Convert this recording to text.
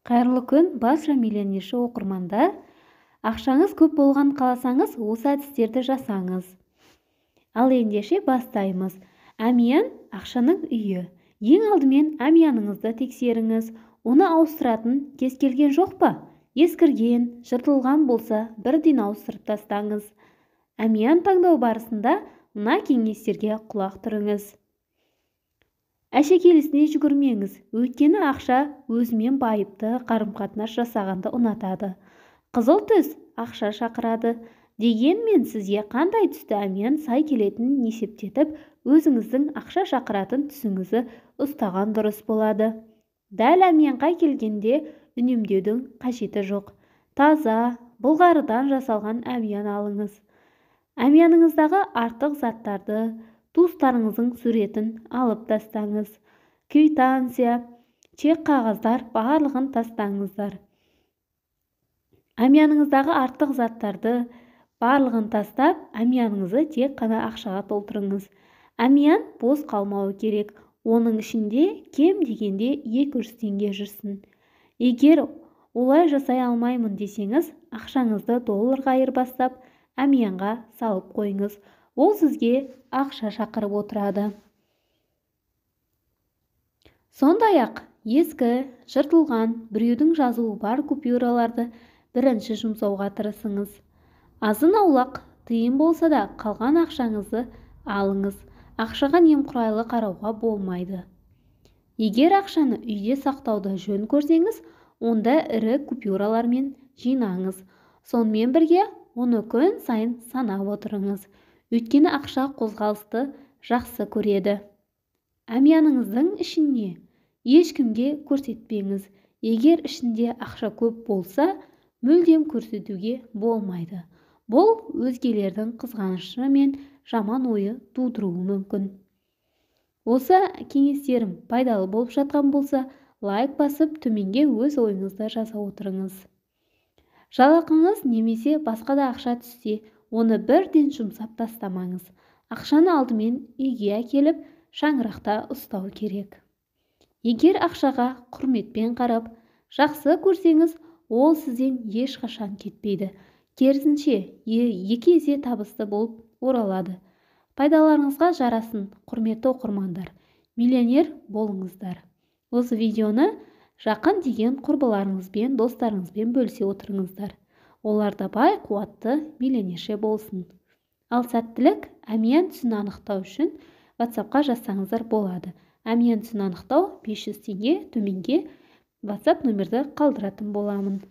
Қайырлы күн, барша миллионерші оқырмандар. Ақшаңыз көп болған қаласаңыз, осы әдістерді жасаңыз. Ал ендеше бастаймыз. Әмиян ақшаның үйі. Ең алдымен әмияныңызды тексеріңіз. Оны ауыстыратын кез келген жоқ па? Ескірген, жыртылған болса, бірден ауыстырып тастаңыз. Әмиян таңдау барысында мына кеңестерге құлақ түріңіз. Әшекелісіне жүгірмеңіз, өйткені ақша өзімен байыпты қарым-қатынас жасағанды ұнатады. Қызыл түс ақша шақырады. Дегенмен сізге қандай түсті әмиян сай келетінін есептетіп, өзіңіздің ақша шақыратын түсіңізді ұстаған дұрыс болады. Дәл әмиянға келгенде үнемдеудің қажеті жоқ. Таза, былғарыдан жасалған әмиян алыңыз. Әмияныңыздағы артық заттарды, туыстарыңыздың суретін алып тастаңыз. Квитанция, чек қағаздар барлығын тастаңыздар. Әмияныңыздағы артық заттарды барлығын тастап, әмияныңызды тек қана ақшаға толтырыңыз. Әмиян бос қалмауы керек. Оның ішінде кем дегенде 200 теңге жүрсін. Егер олай жасай алмаймын десеңіз, ақшаңызды долларға айырбастап, әмиянға салып қойыңыз. Ол сізге ақша шақырып отырады. Сондай-ақ ескі, жыртылған, біреудің жазуы бар купюраларды бірінші жұмсауға тырысыңыз. Азын-аулақ тиын болса да қалған ақшаңызды алыңыз. Ақшаға немқұрайлы қарауға болмайды. Егер ақшаны үйде сақтауды жөн көрсеңіз, онда ірі купюралармен жинаңыз. Сонымен бірге оны күн сайын санап отырыңыз. Өйткені ақша қозғалысты жақсы көреді. Әмияныңыздың ішіне ешкімге көрсетпеңіз. Егер ішінде ақша көп болса, мүлдем көрсетуге болмайды. Бұл өзгелердің қызғанышы мен жаман ойы тудыруы мүмкін. Осы кеңестерім пайдалы болып жатқан болса, лайк басып, төменге өз ойыңызды жаза отырыңыз. Жалақыңыз немесе басқа да ақша түссе, оны бірден жұмсап тастамаңыз. Ақшаны алдымен үйге әкеліп, шаңырақта ұстау керек. Егер ақшаға құрметпен қарап, жақсы көрсеңіз, ол сізден ешқашан кетпейді. Керісінше, екі есе табысты болып оралады. Пайдаларыңызға жарасын, құрметті оқырмандар. Миллионер болыңыздар. Осы видеоны жақын деген құрбыларыңызбен, достарыңызбен бөлісе отырыңыздар. Олар да бай, қуатты миллионерше болсын. Ал сәттілік әмиян түсін анықтау үшін WhatsApp-қа жазсаңыздар болады. Әмиян түсін анықтау 500 теңге, төменге WhatsApp нөмірді қалдыратын боламын.